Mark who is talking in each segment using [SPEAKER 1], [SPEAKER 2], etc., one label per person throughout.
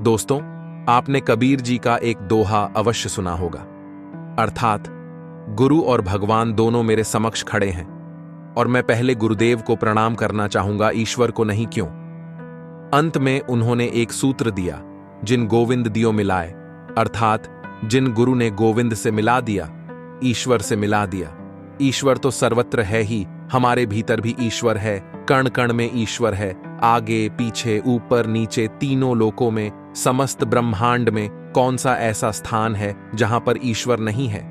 [SPEAKER 1] दोस्तों, आपने कबीर जी का एक दोहा अवश्य सुना होगा, अर्थात गुरु और भगवान दोनों मेरे समक्ष खड़े हैं और मैं पहले गुरुदेव को प्रणाम करना चाहूंगा, ईश्वर को नहीं। क्यों? अंत में उन्होंने एक सूत्र दिया, जिन गोविंद दियो मिलाए, अर्थात जिन गुरु ने गोविंद से मिला दिया, ईश्वर से मिला दिया। ईश्वर तो सर्वत्र है ही, हमारे भीतर भी ईश्वर है, कण कण में ईश्वर है, आगे पीछे ऊपर नीचे तीनों लोकों में, समस्त ब्रह्मांड में कौन सा ऐसा स्थान है जहां पर ईश्वर नहीं है?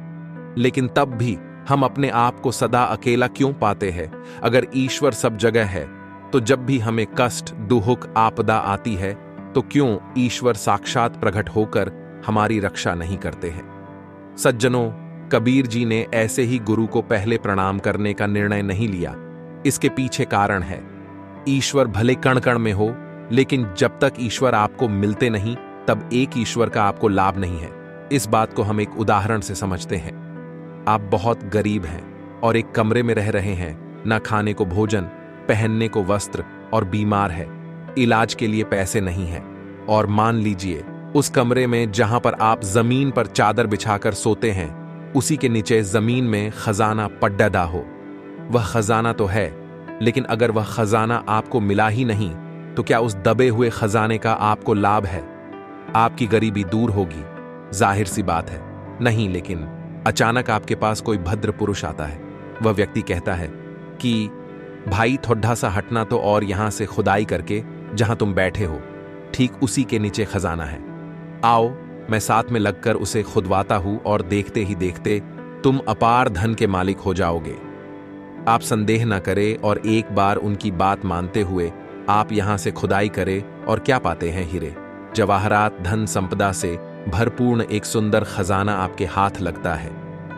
[SPEAKER 1] लेकिन तब भी हम अपने आप को सदा अकेला क्यों पाते हैं? अगर ईश्वर सब जगह है तो जब भी हमें कष्ट, दुहुक, आपदा आती है तो क्यों ईश्वर साक्षात प्रकट होकर हमारी रक्षा नहीं करते हैं? सज्जनों, कबीर जी ने ऐसे ही गुरु को पहले प्रणाम करने का निर्णय नहीं लिया। इसके पीछे कारण है, ईश्वर भले कण कण में हो, लेकिन जब तक ईश्वर आपको मिलते नहीं तब एक ईश्वर का आपको लाभ नहीं है। इस बात को हम एक उदाहरण से समझते हैं। आप बहुत गरीब हैं और एक कमरे में रह रहे हैं, ना खाने को भोजन, पहनने को वस्त्र और बीमार है, इलाज के लिए पैसे नहीं है। और मान लीजिए उस कमरे में जहां पर आप जमीन पर चादर बिछाकर सोते हैं, उसी के नीचे जमीन में खजाना पड्डा हो। वह खजाना तो है, लेकिन अगर वह खजाना आपको मिला ही नहीं तो क्या उस दबे हुए खजाने का आपको लाभ है? आपकी गरीबी दूर होगी, जाहिर सी बात है। नहीं, लेकिन अचानक आपके पास कोई भद्र पुरुष आता है। वह व्यक्ति कहता है कि भाई थोड़ा सा हटना तो और यहां से खुदाई करके जहां तुम बैठे हो, ठीक उसी के नीचे खजाना है। आओ, मैं साथ में लगकर उसे खुदवाता हूं और देखते ही देखते तुम अपार धन के मालिक हो जाओगे। आप संदेह न करें और एक बार उनकी बात मानते हुए आप यहां से खुदाई करें और क्या पाते हैं? हीरे जवाहरात, धन संपदा से भरपूर्ण एक सुंदर खजाना आपके हाथ लगता है।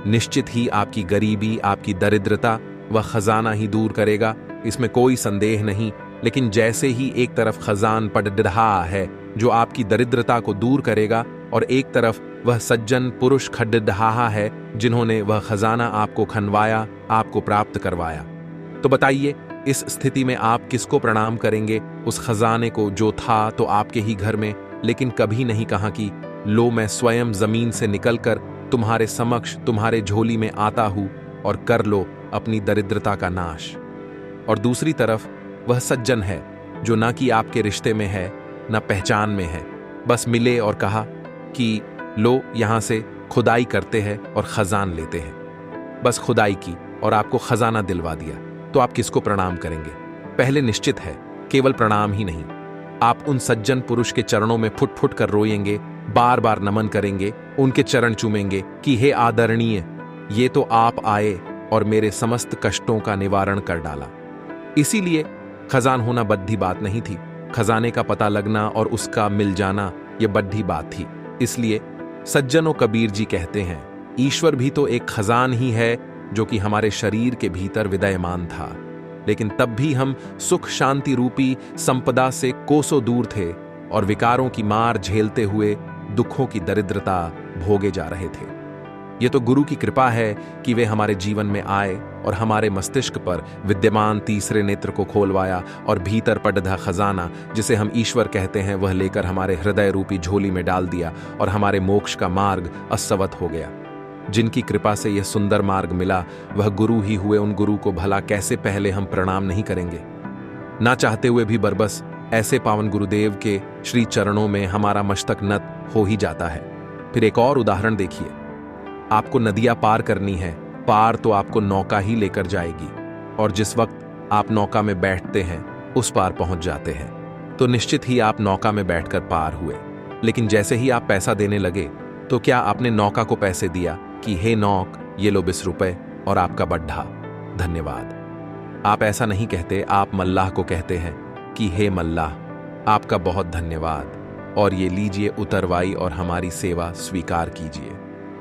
[SPEAKER 1] निश्चित ही आपकी गरीबी, आपकी दरिद्रता वह खजाना ही दूर करेगा, इसमें कोई संदेह नहीं। लेकिन जैसे ही एक तरफ खजान पड़ढ़ा है जो आपकी दरिद्रता को दूर करेगा और एक तरफ वह सज्जन पुरुष खड्डहा है जिन्होंने वह खजाना आपको खनवाया, आपको प्राप्त करवाया, तो बताइए इस स्थिति में आप किसको प्रणाम करेंगे? उस खजाने को जो था तो आपके ही घर में, लेकिन कभी नहीं कहा कि लो मैं स्वयं जमीन से निकलकर तुम्हारे समक्ष, तुम्हारे झोली में आता हूं और कर लो अपनी दरिद्रता का नाश। और दूसरी तरफ वह सज्जन है जो ना कि आपके रिश्ते में है, ना पहचान में है, बस मिले और कहा कि लो यहां से खुदाई करते हैं और खजान लेते हैं। बस खुदाई की और आपको खजाना दिलवा दिया, तो आप किसको प्रणाम करेंगे? पहले निश्चित है केवल प्रणाम ही नहीं, आप उन सज्जन पुरुष के चरणों में फुट फुट कर रोएंगे, बार बार नमन करेंगे, उनके चरण चूमेंगे कि हे आदरणीय, ये तो आप आए और मेरे समस्त कष्टों का निवारण कर डाला। इसीलिए खजान होना बद्धी बात नहीं थी, खजाने का पता लगना और उसका मिल जाना यह बद्धी बात थी। इसलिए सज्जनों, कबीर जी कहते हैं ईश्वर भी तो एक खजान ही है जो कि हमारे शरीर के भीतर विद्यमान था, लेकिन तब भी हम सुख शांति रूपी संपदा से कोसों दूर थे और विकारों की मार झेलते हुए दुखों की दरिद्रता भोगे जा रहे थे। ये तो गुरु की कृपा है कि वे हमारे जीवन में आए और हमारे मस्तिष्क पर विद्यमान तीसरे नेत्र को खोलवाया और भीतर पड़ढ़ा खजाना, जिसे हम ईश्वर कहते हैं, वह लेकर हमारे हृदय रूपी झोली में डाल दिया और हमारे मोक्ष का मार्ग अस्सवत हो गया। जिनकी कृपा से यह सुंदर मार्ग मिला वह गुरु ही हुए। उन गुरु को भला कैसे पहले हम प्रणाम नहीं करेंगे? ना चाहते हुए भी बरबस ऐसे पावन गुरुदेव के श्री चरणों में हमारा मस्तक नत हो ही जाता है। फिर एक और उदाहरण देखिए, आपको नदियां पार करनी है, पार तो आपको नौका ही लेकर जाएगी, और जिस वक्त आप नौका में बैठते हैं उस पार पहुंच जाते हैं, तो निश्चित ही आप नौका में बैठकर पार हुए। लेकिन जैसे ही आप पैसा देने लगे तो क्या आपने नौका को पैसे दिया कि हे नौक, ये लो 20 रुपए और आपका बड्ढा, धन्यवाद? आप ऐसा नहीं कहते, आप मल्लाह को कहते हैं कि हे मल्लाह, आपका बहुत धन्यवाद और ये लीजिए उतरवाई और हमारी सेवा स्वीकार कीजिए।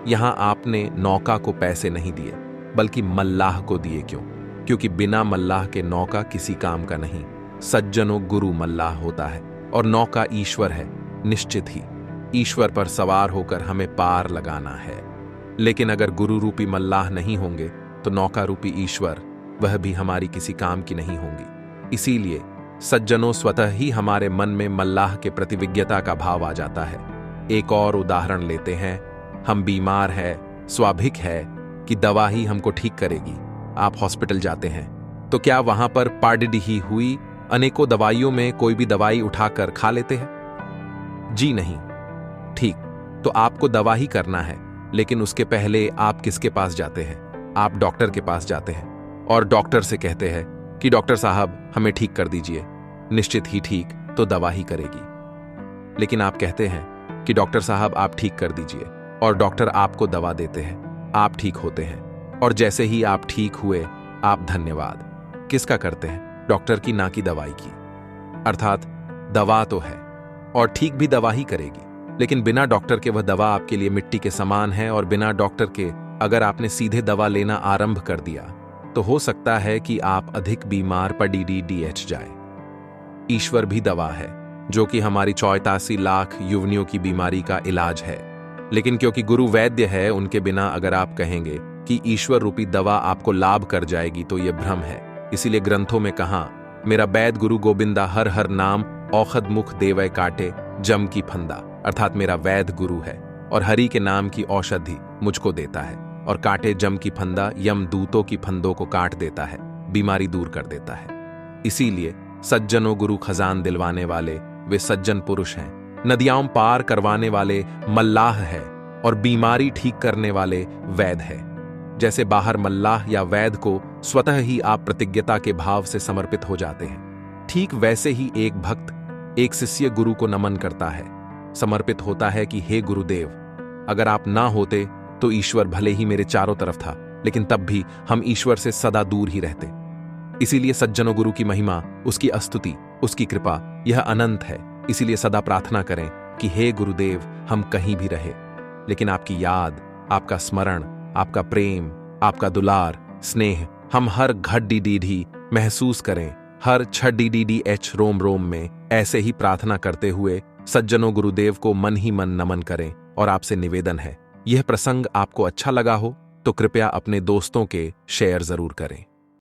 [SPEAKER 1] यहां आपने नौका को पैसे नहीं दिए बल्कि मल्लाह को दिए। क्यों? क्योंकि बिना मल्लाह के नौका किसी काम का नहीं। सज्जनों, गुरु मल्लाह होता है और नौका ईश्वर है। निश्चित ही ईश्वर पर सवार होकर हमें पार लगाना है। लेकिन अगर गुरु रूपी मल्लाह नहीं होंगे तो नौका रूपी ईश्वर, वह भी हमारी किसी काम की नहीं होंगी। इसीलिए सज्जनों, स्वतः ही हमारे मन में मल्लाह के प्रति विज्ञता का भाव आ जाता है। एक और उदाहरण लेते हैं। हम बीमार हैं, स्वाभाविक है कि दवा ही हमको ठीक करेगी। आप हॉस्पिटल जाते हैं तो क्या वहां पर पाडिडी ही हुई अनेकों दवाइयों में कोई भी दवाई उठाकर खा लेते हैं? जी नहीं। ठीक, तो आपको दवा ही करना है, लेकिन उसके पहले आप किसके पास जाते हैं? आप डॉक्टर के पास जाते हैं और डॉक्टर से कहते हैं कि डॉक्टर साहब हमें ठीक कर दीजिए। निश्चित ही ठीक तो दवा ही करेगी। लेकिन आप कहते हैं कि डॉक्टर साहब आप ठीक कर दीजिए, और डॉक्टर आपको दवा देते हैं, आप ठीक होते हैं, और जैसे ही आप ठीक हुए आप धन्यवाद किसका करते हैं? डॉक्टर की, ना कि दवाई की। अर्थात दवा तो है और ठीक भी दवा ही करेगी, लेकिन बिना डॉक्टर के वह दवा आपके लिए मिट्टी के समान है। और बिना डॉक्टर के अगर आपने सीधे दवा लेना आरंभ कर दिया तो हो सकता है कि आप अधिक बीमार पड़ीडीडीएच जाए। ईश्वर भी दवा है, जो कि हमारी 84 लाख युवनियों की बीमारी का इलाज है। लेकिन क्योंकि गुरु वैद्य है, उनके बिना अगर आप कहेंगे कि ईश्वर रूपी दवा आपको लाभ कर जाएगी तो यह भ्रम है। इसीलिए ग्रंथों में कहा, मेरा वैद गुरु गोविंदा हर हर नाम औखद मुख देवय काटे जम की फंदा। अर्थात मेरा वैद गुरु है और हरि के नाम की औषधि मुझको देता है, और काटे जम की फंदा यम दूतों की फंदों को काट देता है, बीमारी दूर कर देता है। इसीलिए सज्जनों, गुरु खजान दिलवाने वाले वे सज्जन पुरुष हैं। नदियां पार करवाने वाले मल्लाह है, और बीमारी ठीक करने वाले वैद है। जैसे बाहर मल्लाह या वैद को स्वतः ही आप प्रतिज्ञता के भाव से समर्पित हो जाते हैं, ठीक वैसे ही एक भक्त, एक शिष्य गुरु को नमन करता है, समर्पित होता है कि हे गुरुदेव, अगर आप ना होते तो ईश्वर भले ही मेरे चारों तरफ था, लेकिन तब भी हम ईश्वर से सदा दूर ही रहते। इसीलिए सज्जनों, गुरु की महिमा, उसकी स्तुति, उसकी कृपा यह अनंत है। इसीलिए सदा प्रार्थना करें कि हे गुरुदेव, हम कहीं भी रहे, लेकिन आपकी याद, आपका स्मरण, आपका प्रेम, आपका दुलार, स्नेह हम हर घड़ी महसूस करें, हर छड़ी रोम रोम में। ऐसे ही प्रार्थना करते हुए सज्जनों, गुरुदेव को मन ही मन नमन करें। और आपसे निवेदन है, यह प्रसंग आपको अच्छा लगा हो तो कृपया अपने दोस्तों के शेयर जरूर करें।